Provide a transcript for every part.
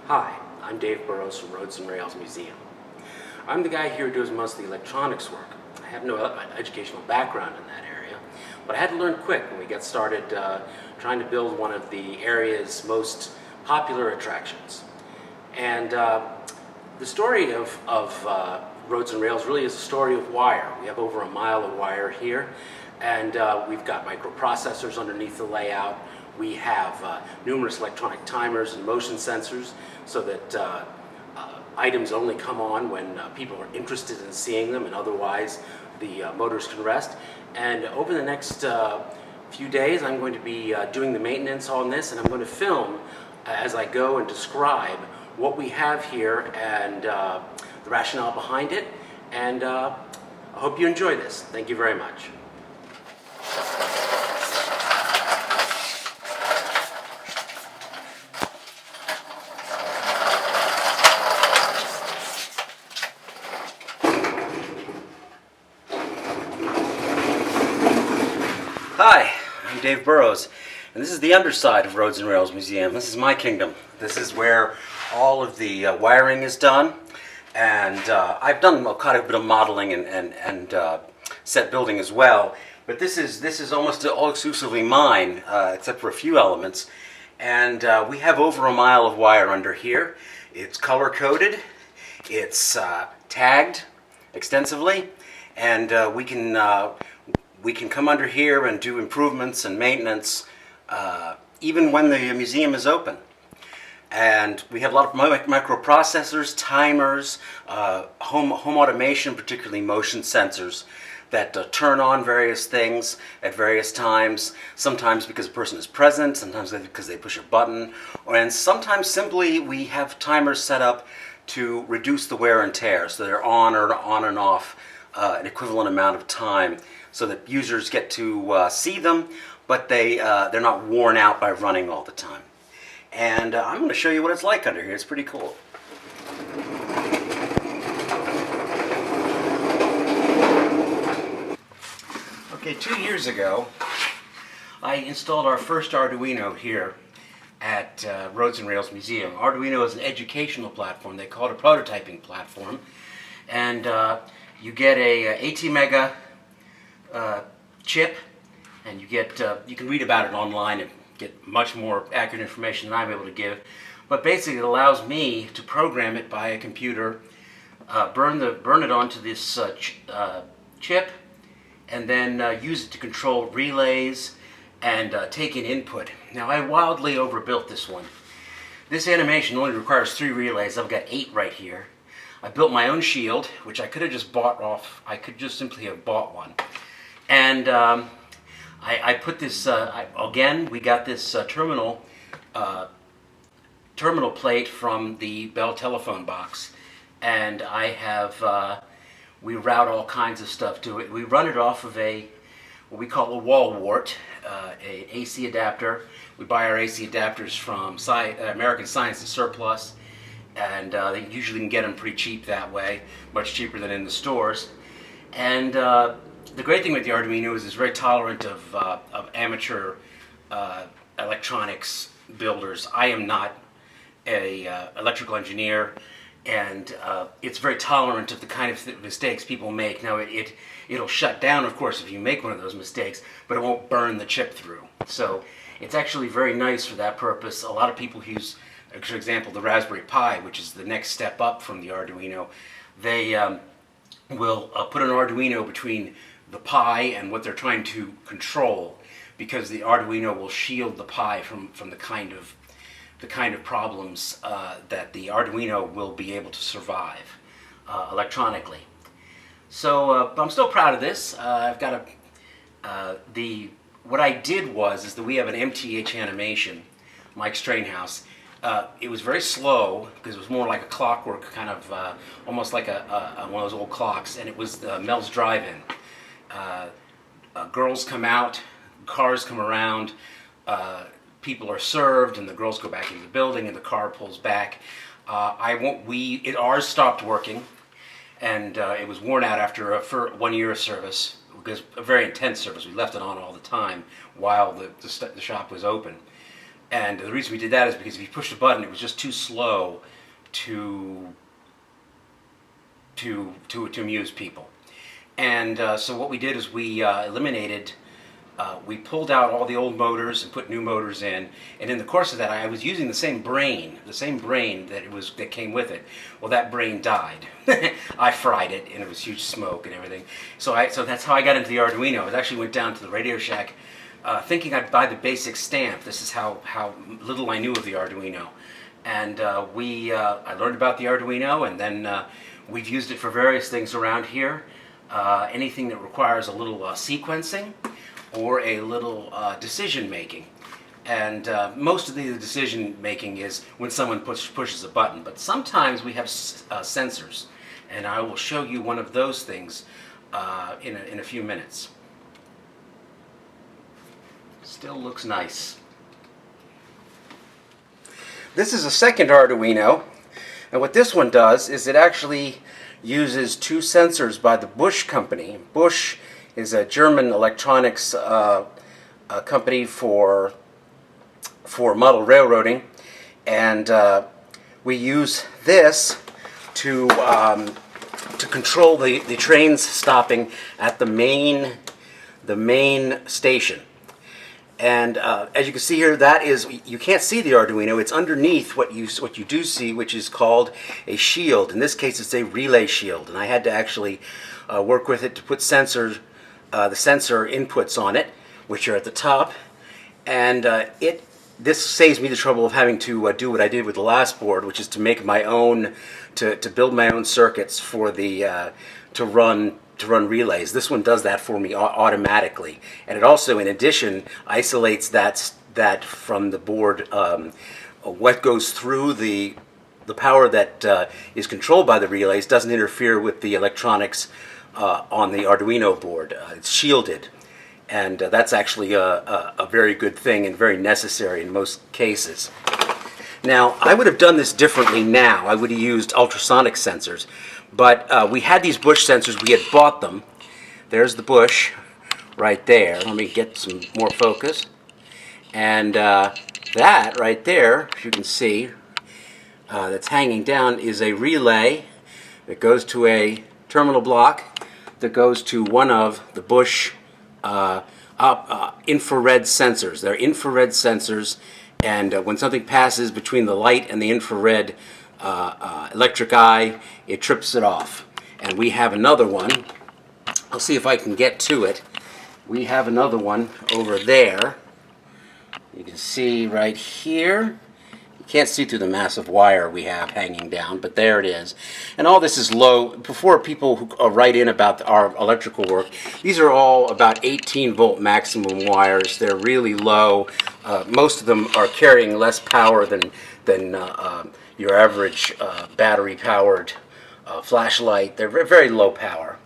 Hi, I'm Dave Burrows from Roads and Rails Museum. I'm the guy here who does most of the electronics work. I have no educational background in that area, but I had to learn quick when we got started trying to build one of the area's most popular attractions. And the story of Roads and Rails really is a story of wire. We have over a mile of wire here, and we've got microprocessors underneath the layout. We have numerous electronic timers and motion sensors so that items only come on when people are interested in seeing them, and otherwise the motors can rest. And over the next few days I'm going to be doing the maintenance on this, and I'm going to film as I go and describe what we have here and the rationale behind it. And I hope you enjoy this. Thank you very much. Hi, I'm Dave Burrows, and this is the underside of Roads and Rails Museum. This is my kingdom. This is where all of the wiring is done, and I've done quite a bit of modeling and set building as well. But this is almost all exclusively mine, except for a few elements. And we have over a mile of wire under here. It's color coded. It's tagged extensively, and we can come under here and do improvements and maintenance even when the museum is open. And we have a lot of microprocessors, timers, home automation, particularly motion sensors that turn on various things at various times, sometimes because a person is present, sometimes because they push a button, and sometimes simply we have timers set up to reduce the wear and tear, so they're on and off an equivalent amount of time, so that users get to see them, but they're not worn out by running all the time. And I'm going to show you what it's like under here. It's pretty cool. Okay, 2 years ago, I installed our first Arduino here at Roads and Rails Museum. Arduino is an educational platform. They call it a prototyping platform. And you get a 80 mega chip, and you can read about it online and get much more accurate information than I'm able to give. But basically it allows me to program it by a computer, burn it onto this chip, and then use it to control relays and take in input. Now, I wildly overbuilt this one. This animation only requires 3 relays. I've got 8 right here. I built my own shield, which I could have just bought off. I could just simply have bought one. And I put this, again, we got this terminal plate from the Bell telephone box. And I have, we route all kinds of stuff to it. We run it off of what we call a wall wart, an AC adapter. We buy our AC adapters from American Science and Surplus. And they usually can get them pretty cheap that way, much cheaper than in the stores. And the great thing with the Arduino is it's very tolerant of amateur electronics builders. I am not an electrical engineer, and it's very tolerant of the kind of mistakes people make. Now, it'll shut down, of course, if you make one of those mistakes, but it won't burn the chip through. So it's actually very nice for that purpose. A lot of people use, for example, the Raspberry Pi, which is the next step up from the Arduino. They will put an Arduino between the Pi and what they're trying to control, because the Arduino will shield the Pi from the kind of problems that the Arduino will be able to survive electronically. So I'm still proud of this. I've got what I did is that we have an MTH animation, Mike Strainhouse. It was very slow because it was more like a clockwork kind of, almost like one of those old clocks, and it was Mel's Drive-In. Girls come out, cars come around, people are served, and the girls go back into the building, and the car pulls back. Ours stopped working, and it was worn out after 1 year of service, because a very intense service. We left it on all the time while the shop was open. And the reason we did that is because if you push the button, it was just too slow to amuse people. And so what we did is we we pulled out all the old motors and put new motors in. And in the course of that, I was using the same brain that came with it. Well, that brain died. I fried it, and it was huge smoke and everything. So that's how I got into the Arduino. I actually went down to the Radio Shack thinking I'd buy the basic stamp. This is how little I knew of the Arduino. And I learned about the Arduino, and then we've used it for various things around here. Anything that requires a little sequencing or a little decision making. And most of the decision making is when someone pushes a button. But sometimes we have sensors. And I will show you one of those things in a few minutes. Still looks nice. This is a second Arduino. And what this one does is it actually uses two sensors by the Bosch company. Bosch is a German electronics company for model railroading, and we use this to control the trains stopping at the main station. And as you can see here, that is, you can't see the Arduino. It's underneath what you do see, which is called a shield. In this case, it's a relay shield, and I had to actually work with it to put the sensor inputs on it, which are at the top. And this saves me the trouble of having to do what I did with the last board, which is to make my own, to build my own circuits for the to run relays. This one does that for me automatically, and it also, in addition, isolates that from the board. What goes through the power that is controlled by the relays doesn't interfere with the electronics on the Arduino board. It's shielded, and that's actually a very good thing and very necessary in most cases. Now, I would have done this differently now. I would have used ultrasonic sensors. But we had these Bosch sensors. We had bought them. There's the Bosch right there. Let me get some more focus. And that right there, as you can see, that's hanging down is a relay that goes to a terminal block that goes to one of the Bosch infrared sensors. They're infrared sensors, and when something passes between the light and the infrared electric eye, it trips it off. And we have another one. I'll see if I can get to it. We have another one over there. You can see right here. You can't see through the massive wire we have hanging down, but there it is. And all this is low. Before people who write in about our electrical work, these are all about 18-volt maximum wires. They're really low. Most of them are carrying less power than your average battery-powered flashlight. They're very low power.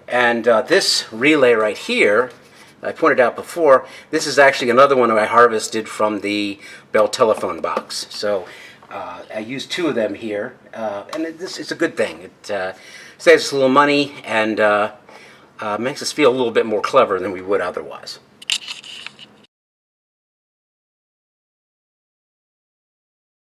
And this relay right here, I pointed out before, this is actually another one I harvested from the Bell telephone box. So I used two of them here, and it's a good thing. It saves us a little money and makes us feel a little bit more clever than we would otherwise.